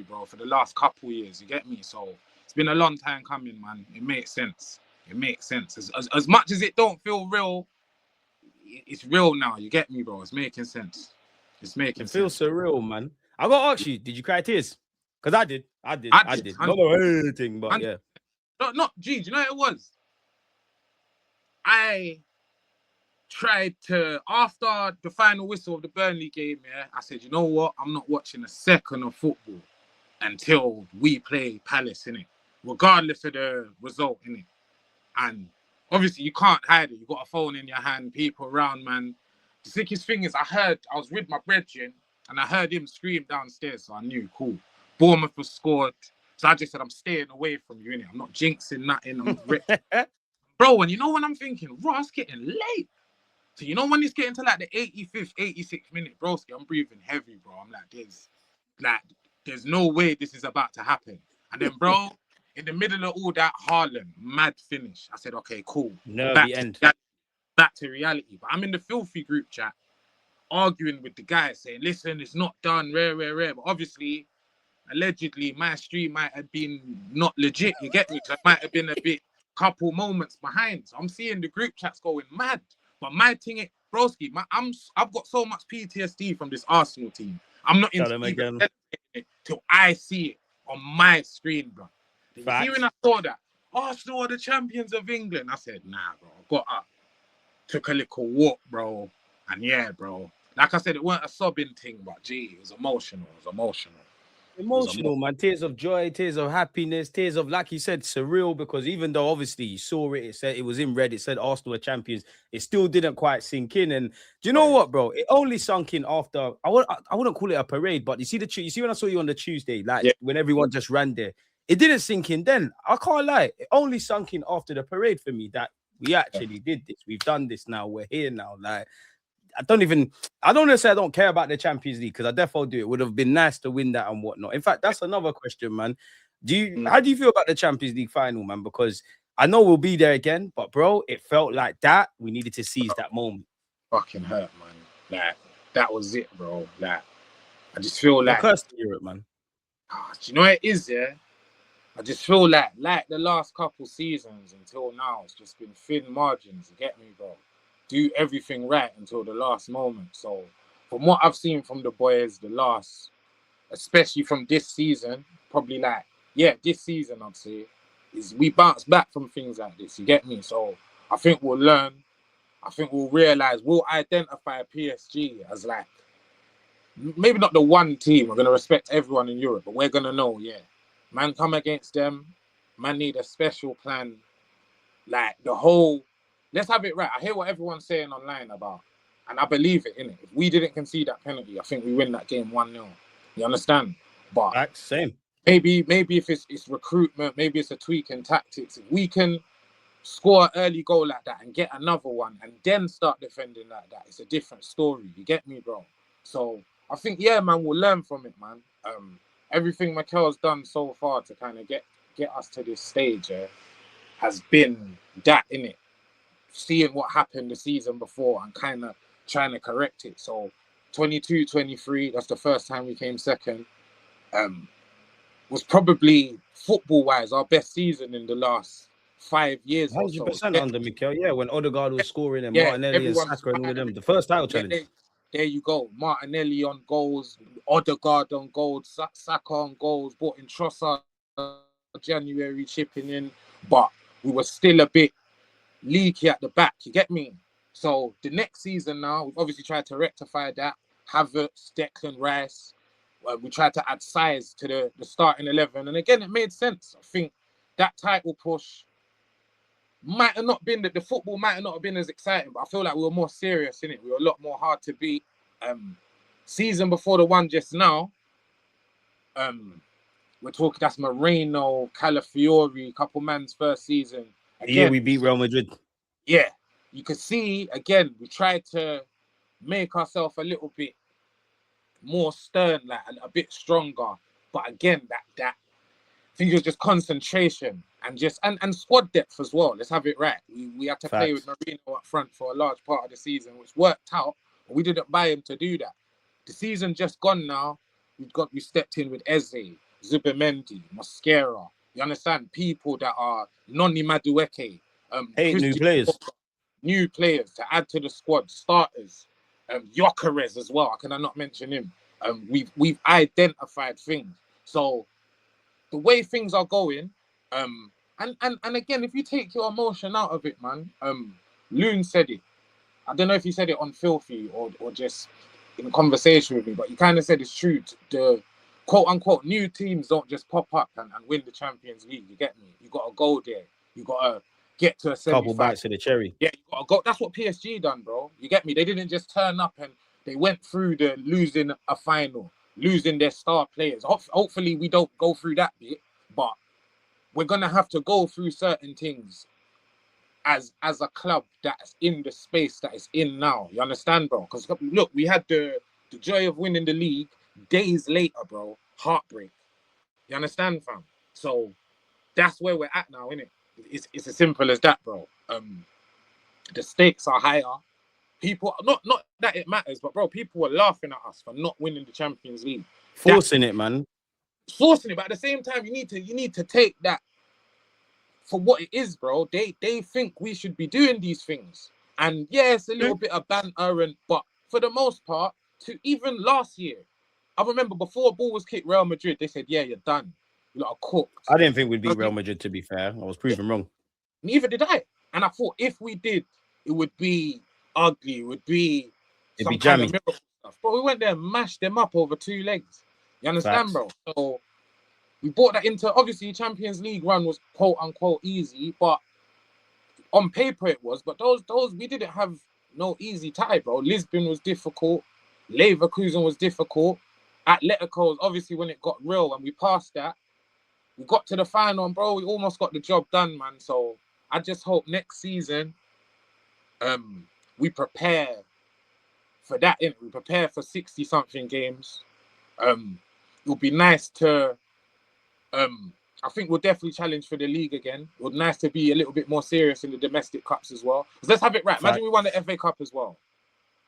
bro, for the last couple years. You get me? So it's been a long time coming, man. It makes sense. It makes sense. As much as it don't feel real, it's real now. You get me, bro? It's making sense. It's making It feels sense. surreal, man. I got to ask you, did you cry tears? Because I did. I did. I I did. did. Not anything, but yeah. Not, G, do you know what it was? I tried to, after the final whistle of the Burnley game, yeah, I said, you know what? I'm not watching a second of football until we play Palace, innit? Regardless of the result, innit? And obviously, you can't hide it. You got a phone in your hand, people around, man. The sickest thing is, I was with my brethren, and I heard him scream downstairs, so I knew, cool. Bournemouth was scored. So I just said, I'm staying away from you, innit? I'm not jinxing nothing. I'm bro, and you know when I'm thinking, bro, it's getting late. So you know when it's getting to like the 85th, 86th minute, broski, I'm breathing heavy, bro. I'm there's no way this is about to happen. And then, bro, in the middle of all that, Haaland, mad finish. I said, okay, cool. Nervy end. Back to reality. But I'm in the filthy group chat arguing with the guys saying, listen, it's not done, rare. But obviously, allegedly, my stream might have been not legit. You get me? So it might have been a bit, couple moments behind. So I'm seeing the group chats going mad. But my thing, broski, I've got so much PTSD from this Arsenal team. I'm not into even it till I see it on my screen, bro. You see when I saw that Arsenal are the champions of England, I said, nah, bro. I got up, took a little walk, bro, and yeah, bro. Like I said, it weren't a sobbing thing, but gee, it was emotional. Emotional, man. Tears of joy, tears of happiness, tears of, like you said, surreal. Because even though obviously you saw it, it said it was in red, it said Arsenal are champions. It still didn't quite sink in. And do you know what, bro? It only sunk in after. I wouldn't call it a parade, but you see when I saw you on the Tuesday, like when everyone just ran there, it didn't sink in. Then I can't lie, it only sunk in after the parade for me that we actually did this. We've done this now. We're here now. Like. I don't want to say I don't care about the Champions League because I definitely do. It would have been nice to win that and whatnot. In fact, that's another question, man. How do you feel about the Champions League final, man? Because I know we'll be there again, but bro, it felt like that. We needed to seize that moment. Fucking hurt, man. Like, that was it, bro. Like, I just feel like... Cursed Europe, man. Do you know what it is, yeah? I just feel like the last couple seasons until now, it's just been thin margins. You get me, bro? Do everything right until the last moment. So from what I've seen from the boys, especially from this season, probably this season, I'd say, is we bounce back from things like this. You get me? So I think we'll learn. I think we'll realize, we'll identify PSG as like, maybe not the one team. We're going to respect everyone in Europe, but we're going to know, man, come against them. Man, need a special plan. Like the whole... Let's have it right. I hear what everyone's saying online about, and I believe it, innit? If we didn't concede that penalty, I think we win that game 1-0. You understand? But same. Maybe if it's recruitment, maybe it's a tweak in tactics. If we can score an early goal like that and get another one and then start defending like that, it's a different story. You get me, bro? So I think, man, we'll learn from it, man. Everything Mikel's done so far to kind of get us to this stage has been that, innit? Seeing what happened the season before and kind of trying to correct it. So 22-23, that's the first time we came second. Was probably football-wise our best season in the last 5 years. 100% under Mikel, when Odegaard was scoring and Martinelli and Saka and all of them. The first title challenge. There you go. Martinelli on goals, Odegaard on goals, Saka on goals, brought in Trossard January chipping in, but we were still a bit leaky at the back, you get me? So the next season now, we've obviously tried to rectify that. Havertz, Declan Rice. We tried to add size to the starting 11. And again, it made sense. I think that title push might have not been, the football might have not been as exciting, but I feel like we were more serious in it. We were a lot more hard to beat. Season before the one just now, we're talking, that's Moreno, Calafiori, couple man's first season. Again, we beat Real Madrid. Yeah, you could see, again, we tried to make ourselves a little bit more stern, like a bit stronger. But again, that I think it was just concentration and squad depth as well. Let's have it right. We had to play with Moreno up front for a large part of the season, which worked out, but we didn't buy him to do that. The season just gone now. We stepped in with Eze. Zubimendi, Mosquera. You understand? People that are Noni Madueke, Hate new Christian, players. new players to add to the squad, starters, Yokerez as well. Can I not mention him? We've identified things. So the way things are going, and again, if you take your emotion out of it, man, Loon said it. I don't know if he said it on Filthy or just in conversation with me, but he kind of said it's true. The quote unquote new teams don't just pop up and win the Champions League. You get me? You got to go there. You got to get to a Couple semi-final. bites of the cherry. Yeah, you got to go. That's what PSG done, bro. You get me? They didn't just turn up and they went through the losing a final, losing their star players. Hopefully, we don't go through that bit, but we're gonna have to go through certain things as a club that's in the space that it's in now. You understand, bro? Because look, we had the joy of winning the league days later, bro. Heartbreak. You understand, fam? So that's where we're at now, innit? It's as simple as that, bro. The stakes are higher. People, not that it matters, but bro, people were laughing at us for not winning the Champions League, Forcing it, man. Forcing it. But at the same time, you need to take that for what it is, bro. They think we should be doing these things, and yeah, it's a little bit of banter, but for the most part, to even last year, I remember before a ball was kicked Real Madrid, they said, "Yeah, you're done. You lot are cooked." I didn't think we'd beat Real Madrid, to be fair. I was proven wrong. Neither did I. And I thought if we did, it would be ugly. It would be It'd be some kind of jammy. miracle stuff. But we went there and mashed them up over 2 legs. You understand, Facts. bro? So we brought that into, obviously, Champions League run was quote unquote easy, but on paper it was. But those we didn't have no easy tie, bro. Lisbon was difficult. Leverkusen was difficult. Atletico, obviously, when it got real and we passed that, we got to the final, and bro, we almost got the job done, man. So I just hope next season, we prepare for that. Innit? We prepare for 60-something games. It'll be nice to. I think we'll definitely challenge for the league again. It would be nice to be a little bit more serious in the domestic cups as well. Let's have it right. Imagine we won the FA Cup as well.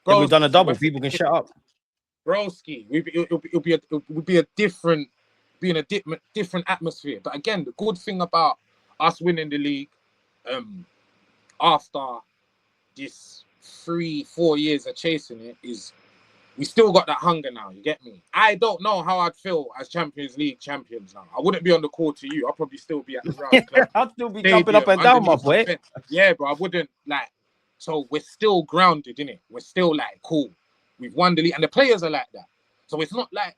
Bro, we've done a double. People can shut up. Broski, it would be a different, different atmosphere. But again, the good thing about us winning the league, after this 3-4 years of chasing it, is we still got that hunger now. You get me? I don't know how I'd feel as Champions League champions now. I wouldn't be on the call to you. I'll probably still be at the Rouse Club. I'd still be jumping up and down, my boy. Yeah, bro. I wouldn't like. So we're still grounded, innit? We're still like cool. We've won the league, and the players are like that. So it's not like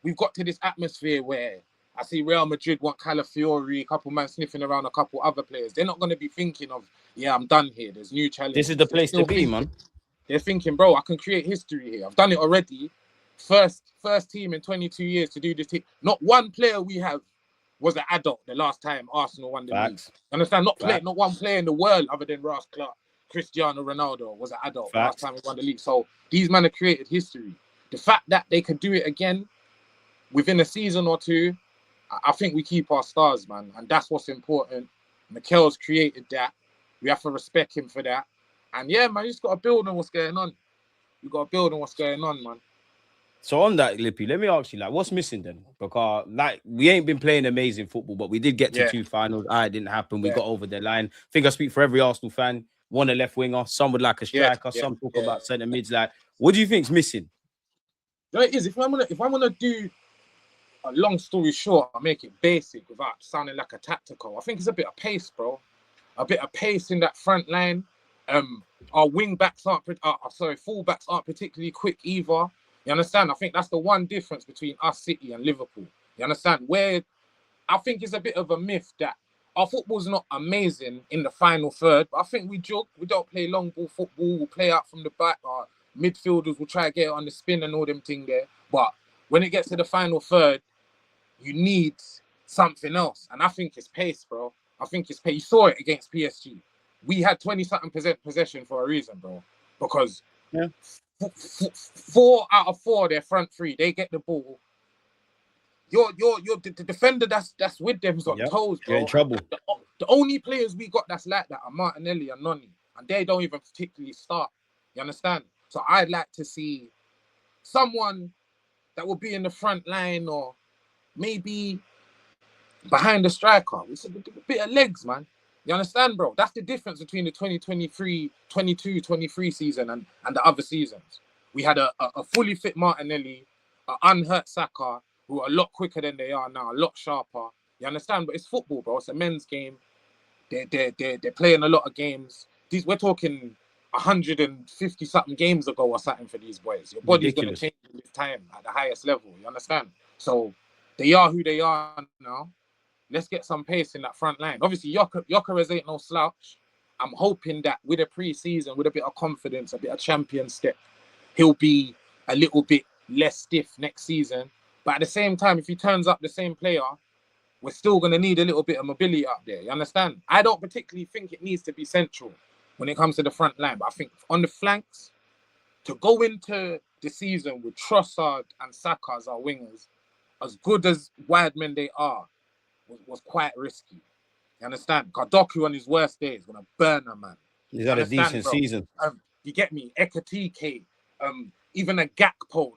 we've got to this atmosphere where I see Real Madrid want Calafiori, a couple man sniffing around a couple other players. They're not going to be thinking of, yeah, I'm done here. There's new challenges. This is the place to be, man. They're thinking, bro, I can create history here. I've done it already. First team in 22 years to do this thing. Not one player we have was an adult the last time Arsenal won the league. Understand? Not one player in the world other than Ross Clark, Cristiano Ronaldo was an adult last time we won the league. So these men have created history. The fact that they could do it again within a season or two, I think we keep our stars, man. And that's what's important. Mikel's created that. We have to respect him for that. And yeah, man, you just got to build on what's going on. You got to build on what's going on, man. So on that, Lippy, let me ask you, like, what's missing then? Because, like, we ain't been playing amazing football, but we did get to 2 finals. It didn't happen. We got over the line. I think I speak for every Arsenal fan. Want a left winger. Some would like a striker. Some talk about centre mids. Like, what do you think's missing? No, it is. If I'm gonna do a long story short, I'll make it basic without sounding like a tactical. I think it's a bit of pace, bro. A bit of pace in that front line. Our fullbacks aren't particularly quick either. You understand? I think that's the one difference between us, City, and Liverpool. You understand? Where I think it's a bit of a myth that our football's not amazing in the final third, but I think we jog. We don't play long ball football. We'll play out from the back. Our midfielders will try to get it on the spin and all them thing there. But when it gets to the final third, you need something else. And I think it's pace, bro. I think it's pace. You saw it against PSG. We had 20-something% possession for a reason, bro. Because 4 out of 4, their front three, they get the ball. You're the defender that's with them is on toes, bro. You're in trouble. The only players we got that's like that are Martinelli and Noni, and they don't even particularly start. You understand? So I'd like to see someone that will be in the front line, or maybe behind the striker. It's a bit of legs, man. You understand, bro? That's the difference between the 2023, 22, 23 season and the other seasons. We had a fully fit Martinelli, an unhurt Saka, who are a lot quicker than they are now, a lot sharper. You understand? But it's football, bro. It's a men's game. They're playing a lot of games. We're talking 150 something games ago or something for these boys. Your body's gonna change in this time at the highest level. You understand? So they are who they are now. Let's get some pace in that front line. Obviously, Gyökeres ain't no slouch. I'm hoping that with a pre-season, with a bit of confidence, a bit of champion step, he'll be a little bit less stiff next season. But at the same time, if he turns up the same player, we're still going to need a little bit of mobility up there. You understand? I don't particularly think it needs to be central when it comes to the front line. But I think on the flanks, to go into the season with Trossard and Saka as our wingers, as good as wide men they are, was quite risky. You understand? Kardoku on his worst day is gonna burn a man. He's had a decent season. You get me? Ekatike, even a Gakpo.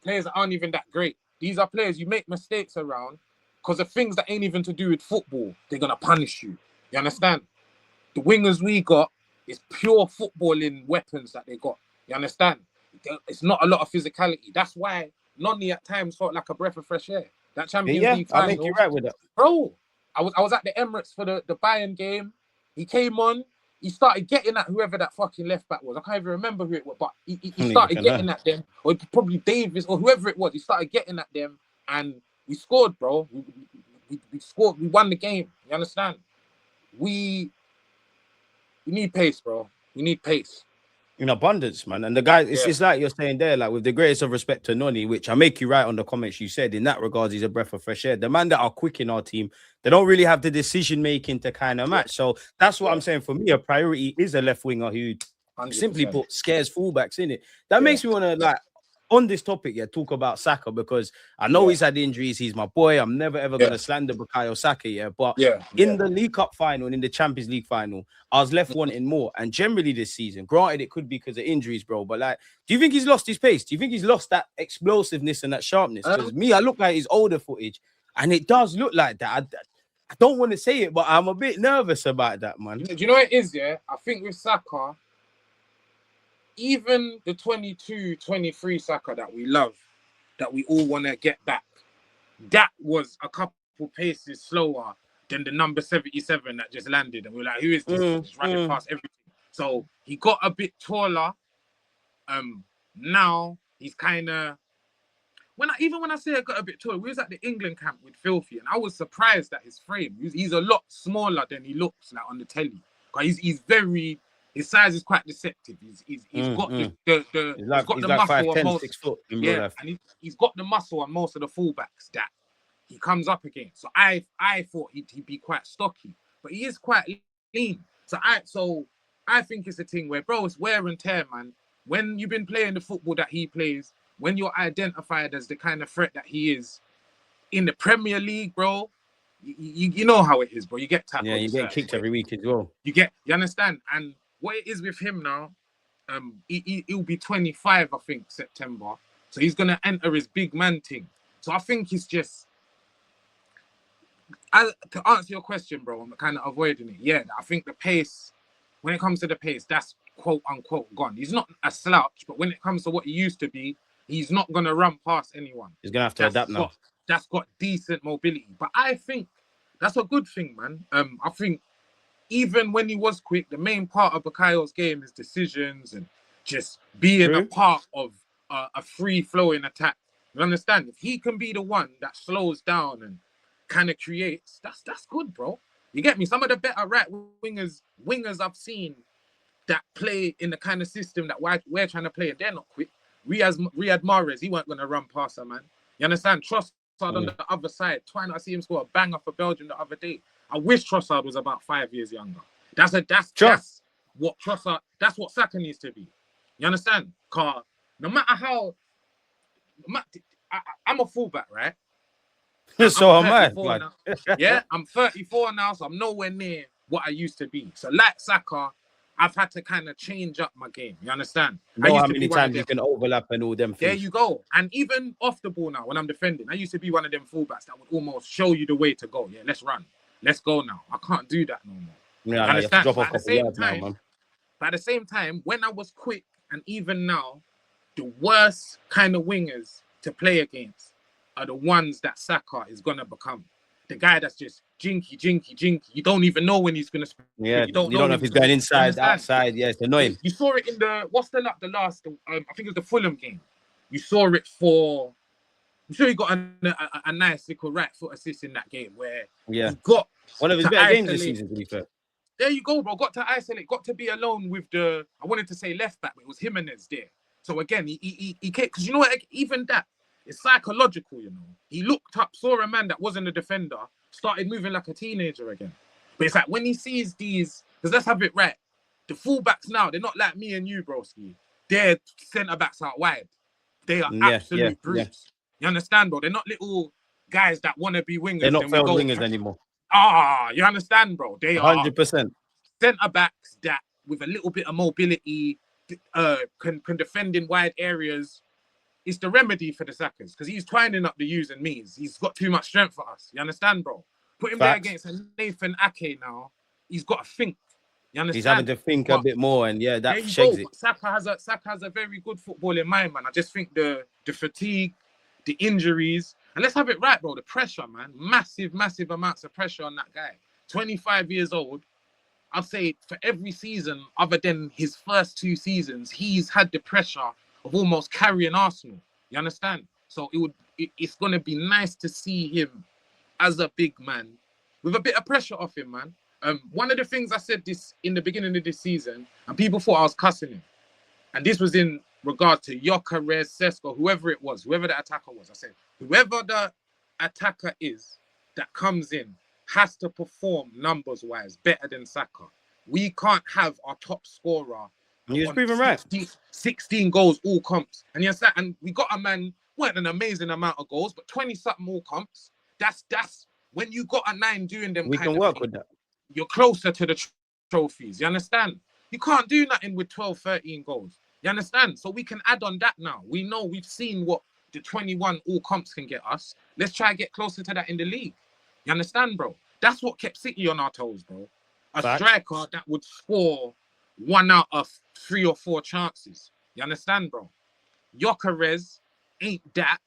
Players that aren't even that great. These are players you make mistakes around because of things that ain't even to do with football. They're gonna punish you. You understand? The wingers we got is pure footballing weapons that they got. You understand? It's not a lot of physicality. That's why Noni at times felt like a breath of fresh air. That Champions League final, I'll make you right with that. Bro, I was at the Emirates for the Bayern game. He came on. He started getting at whoever that fucking left back was. I can't even remember who it was, but he started getting at them, or probably Davis or whoever it was. He started getting at them, and we scored, bro. We scored. We won the game. You understand? We need pace, bro. We need pace. In abundance, man. And the guy, it's like you're saying there, like with the greatest of respect to Noni, which I make you right on the comments you said. In that regards, he's a breath of fresh air. The man that are quick in our team, they don't really have the decision making to kind of match. So that's what I'm saying. For me, a priority is a left winger who 100%. Simply put scares fullbacks in it. That makes me want to like on this topic, talk about Saka, because I know he's had injuries. He's my boy. I'm never ever gonna slander Bukayo Saka, but in the League Cup final and in the Champions League final, I was left wanting more. And generally this season, granted, it could be because of injuries, bro. But like, do you think he's lost his pace? Do you think he's lost that explosiveness and that sharpness? Because I look at his older footage, and it does look like that. I don't want to say it, but I'm a bit nervous about that, man. Do you know what it is? I think with Saka, even the 22, 23 Saka that we love, that we all want to get back, that was a couple paces slower than the number 77 that just landed. And we were like, who is this? Just running past everything. So he got a bit taller. Now he's kind of... When I say I got a bit taller, we was at the England camp with Filthy, and I was surprised at his frame. He's a lot smaller than he looks like on the telly. He's very... His size is quite deceptive. He's got the muscle 5'10", on most, 6 foot in real life. And he's got the muscle on most of the fullbacks that he comes up against. So I thought he'd be quite stocky, but he is quite lean. So I think it's a thing where, bro, it's wear and tear, man. When you've been playing the football that he plays, when you're identified as the kind of threat that he is in the Premier League, bro, you know how it is, bro. You get tackled. Yeah, you get kicked every week as well. You understand? And what it is with him now, he'll be 25, I think, September. So he's going to enter his big man thing. So I think it's just... to answer your question, bro, I'm kind of avoiding it. Yeah, I think the pace, when it comes to the pace, that's quote-unquote gone. He's not a slouch, but when it comes to what he used to be, he's not going to run past anyone. He's going to have to adapt now. That's got decent mobility. But I think that's a good thing, man. I think even when he was quick, the main part of Bukayo's game is decisions and just being a part of a free-flowing attack. You understand? If he can be the one that slows down and kind of creates, that's good, bro. You get me? Some of the better right wingers I've seen that play in the kind of system that we're trying to play, and they're not quick. Riyad Mahrez, he weren't going to run past her, man. You understand? Trossard on the other side. Trying to see him score a banger for Belgium the other day. I wish Trossard was about 5 years younger. That's what Trossard. That's what Saka needs to be. You understand? Cause no matter how, I'm a fullback, right? So am I. Yeah, I'm 34 now, so I'm nowhere near what I used to be. So like Saka, I've had to kind of change up my game. You understand? I Know used how to be many one of times them. you can overlap and all them There things. you go. And even off the ball now, when I'm defending, I used to be one of them fullbacks that would almost show you the way to go. Yeah, let's run. Let's go now. I can't do that no more. Yeah, You no, you have to understand? drop off a couple yards now, man. But at the same time, when I was quick and even now, the worst kind of wingers to play against are the ones that Saka is gonna become. The guy that's just jinky, jinky, jinky. You don't even know when he's gonna sprint. Yeah, You don't you know don't know when if he's he's gonna. going You inside, understand? outside. Yeah, it's annoying. You saw it in the last. I think it was the Fulham game. You saw it for. I'm sure he got a nice little right foot assist in that game where Yeah, he got one of his to better games this isolate. season, to be fair. There you go, bro. Got to isolate. Got to be alone with the. I wanted to say left back, but it was Jimenez there. So again, he came because you know what? Even that it's psychological. You know, he looked up, saw a man that wasn't a defender, started moving like a teenager again. But it's like when he sees these, because let's have it right. The fullbacks now, they're not like me and you, broski. Their centre backs out wide. They are Yeah, absolute yeah. brutes. You understand, bro? They're not little guys that want to be wingers. They're not Then we failed go. wingers anymore. You understand, bro? They are 100%. centre backs that, with a little bit of mobility, can defend in wide areas. It's the remedy for the Sakas because he's twining up the U's and me's. He's got too much strength for us. You understand, bro? Put him there against a Nathan Ake now. He's got to think. You understand? He's having to think a bit more, and yeah, that shags it. Saka has a very good football in mind, man. I just think the fatigue, the injuries, and let's have it right, bro. The pressure, man, massive amounts of pressure on that guy. 25 years old. I'd say for every season, other than his first 2 seasons, he's had the pressure of almost carrying Arsenal. You understand? So it's going to be nice to see him as a big man with a bit of pressure off him, man. One of the things I said this in the beginning of this season, and people thought I was cussing him, and this was in regard to Gyökeres, Sesko, whoever it was, whoever the attacker was. I said, whoever the attacker is that comes in has to perform numbers-wise better than Saka. We can't have our top scorer. You're proving right. 16 goals, all comps. And yes, and we got a man, weren't an amazing amount of goals, but 20-something all comps. That's when you got a 9 doing them. We can work with that. You're closer to the trophies. You understand? You can't do nothing with 12, 13 goals. You understand? So we can add on that now. We know we've seen what the 21 all comps can get us. Let's try to get closer to that in the league. You understand, bro? That's what kept City on our toes, bro. A striker that would score 1 out of 3 or 4 chances. You understand, bro? Gyökeres ain't that,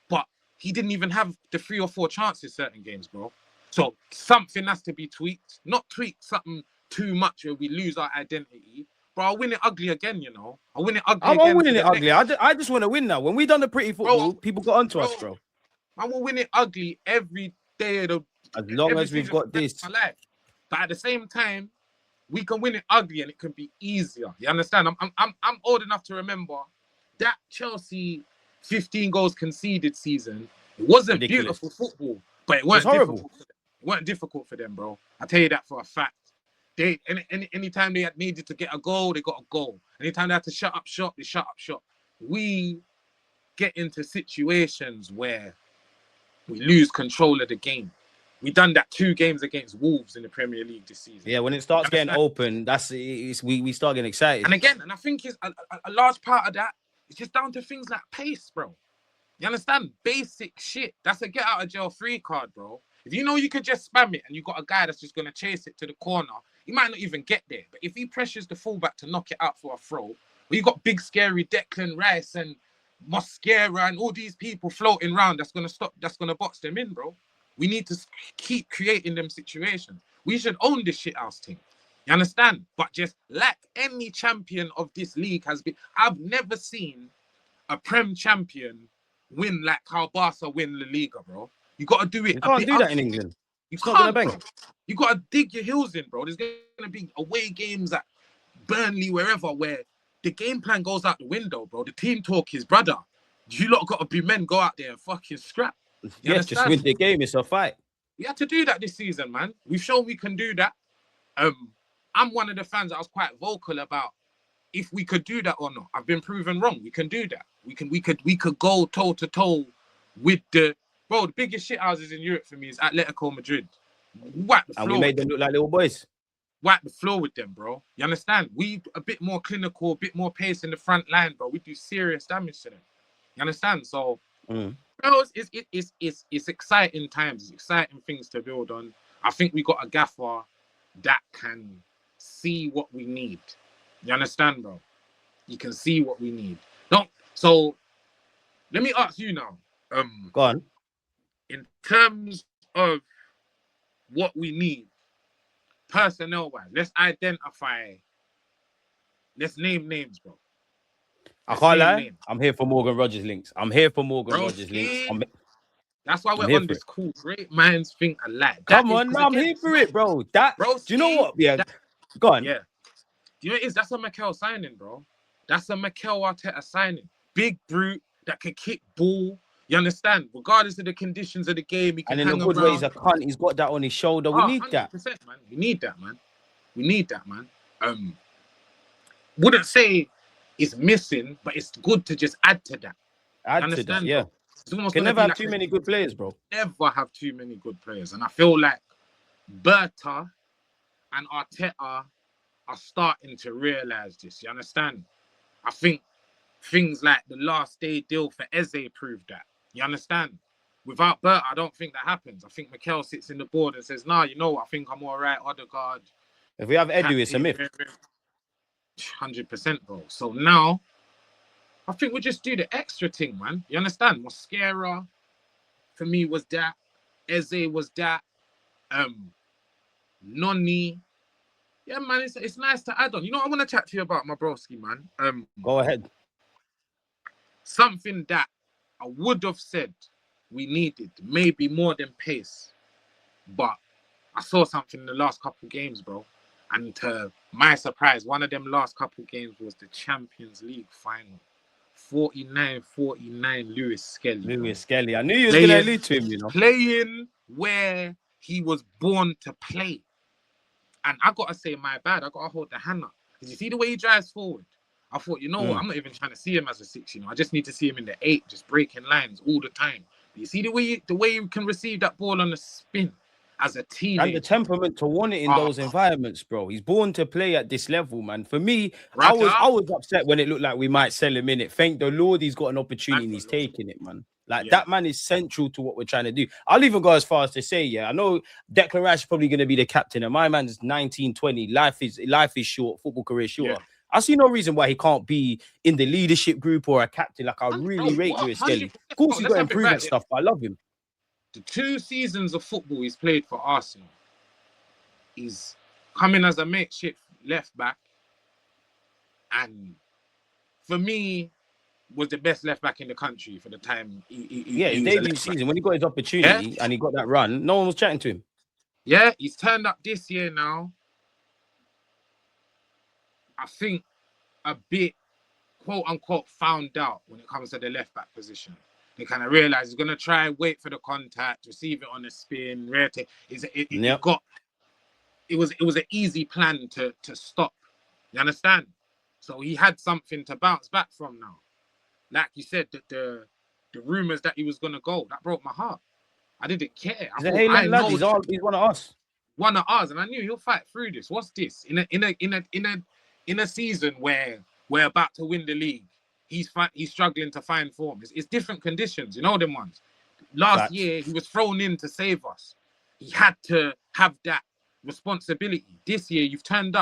but he didn't even have the 3 or 4 chances certain games, bro. So something has to be tweaked. Not tweak something too much where we lose our identity. Bro, I'll win it ugly again, you know. I'll win it ugly again. I'm winning it ugly. I just want to win now. When we done the pretty football, people got onto us, bro. I will win it ugly every day of the. As long as we've got this. But at the same time, we can win it ugly and it can be easier. You understand? I'm old enough to remember that Chelsea 15 goals conceded season. It wasn't beautiful football, but it weren't difficult. It weren't difficult for them, bro. I tell you that for a fact. Anytime they had needed to get a goal, they got a goal. Anytime they had to shut up shop, they shut up shop. We get into situations where we lose control of the game. We done that 2 games against Wolves in the Premier League this season. Yeah, when it starts getting open, we start getting excited. And again, I think it's a large part of that is just down to things like pace, bro. You understand? Basic shit. That's a get out of jail free card, bro. If you know you could just spam it and you got a guy that's just going to chase it to the corner, he might not even get there. But if he pressures the fullback to knock it out for a throw, well, you got big, scary Declan Rice and Mosquera and all these people floating around that's going to box them in, bro. We need to keep creating them situations. We should own this shit house thing. You understand? But just like any champion of this league has been, I've never seen a Prem champion win like how Barca win La Liga, bro. You got to do it. You can't do that in England. You can't, bro. You got to dig your heels in, bro. There's going to be away games at Burnley, wherever, where the game plan goes out the window, bro. The team talk is, brother, you lot got to be men, go out there and fucking scrap. You just win the game. It's a fight. We had to do that this season, man. We've shown we can do that. I'm one of the fans that was quite vocal about if we could do that or not. I've been proven wrong. We can do that. We could go toe to toe with the biggest shit houses in Europe for me is Atletico Madrid. What? And we made them look like little boys. wipe the floor with them, bro. You understand? We a bit more clinical, a bit more pace in the front line, bro. We do serious damage to them. You understand? So, bro, it's exciting times. It's exciting things to build on. I think we got a gaffer that can see what we need. You understand, bro? You can see what we need. Don't. So, let me ask you now. Go on. In terms of what we need, personnel-wise, let's identify. Let's name names, bro. I can't lie. I'm here for Morgan Rogers links. I'm here for Morgan Rogers links. That's why we're on this call. Great minds think alike. Come on, I'm here for it, bro. Do you know what? Yeah, go on. Yeah. Do you know what it is? That's a Mikel signing, bro. That's a Mikel Arteta signing. Big brute that can kick ball. You understand? Regardless of the conditions of the game, he can and in hang a good around. way, he's a cunt. He's got that on his shoulder. We need 100%, that, man. We need that, man. We need that, man. Wouldn't say it's missing, but it's good to just add to that. Add to that, yeah. Can never have too many good players, bro. Never have too many good players, and I feel like Berta and Arteta are starting to realize this. You understand? I think things like the last day deal for Eze proved that. You understand? Without Berta, I don't think that happens. I think Mikel sits in the board and says, "Nah, you know what? I think I'm all right. Odegaard." If we have Edu, it's a myth. 100%, bro. So now, I think we just do the extra thing, man. You understand? Mosquera, for me, was that. Eze was that. Noni. Yeah, man, it's nice to add on. You know, I want to chat to you about my broski, man. Go ahead. Something that I would have said we needed, maybe more than pace, but I saw something in the last couple games, bro. And to my surprise, one of them last couple games was the Champions League final. 49-49 Lewis Skelly. Skelly. I knew you was going to allude to him, you know. Playing where he was born to play. And I got to say, my bad. I got to hold the hand up. Because you see the way he drives forward? I thought, you know what? I'm not even trying to see him as a 6, you know. I just need to see him in the 8, just breaking lines all the time. But you see the way you can receive that ball on the spin as a teammate. And the temperament to want it in those environments, bro. He's born to play at this level, man. For me, I was upset when it looked like we might sell him in it. Thank the Lord he's got an opportunity and he's taking it, man. That man is central to what we're trying to do. I'll even go as far as to say, yeah, I know Declan Rice is probably going to be the captain, and my man's 19, 20. Life is short, football career is short. Yeah. I see no reason why he can't be in the leadership group or a captain. Like, I really rate Lewis Skelly. Of course, he's got to improve and stuff, but I love him. The 2 seasons of football he's played for Arsenal, he's coming as a makeshift left back, and for me, was the best left back in the country for the time. His debut season when he got his opportunity and he got that run, no one was chatting to him. Yeah, he's turned up this year now. I think a bit, quote unquote, found out when it comes to the left back position. They kind of realize he's gonna try and wait for the contact, receive it on the spin. It was an easy plan to stop. You understand? So he had something to bounce back from now. Like you said, the rumors that he was gonna go, that broke my heart. I didn't care. He's one of us. One of us, and I knew he'll fight through this. What's this? In a season where we're about to win the league, he's struggling to find form. It's different conditions, you know them ones. Last year he was thrown in to save us. He had to have that responsibility. This year you've turned up.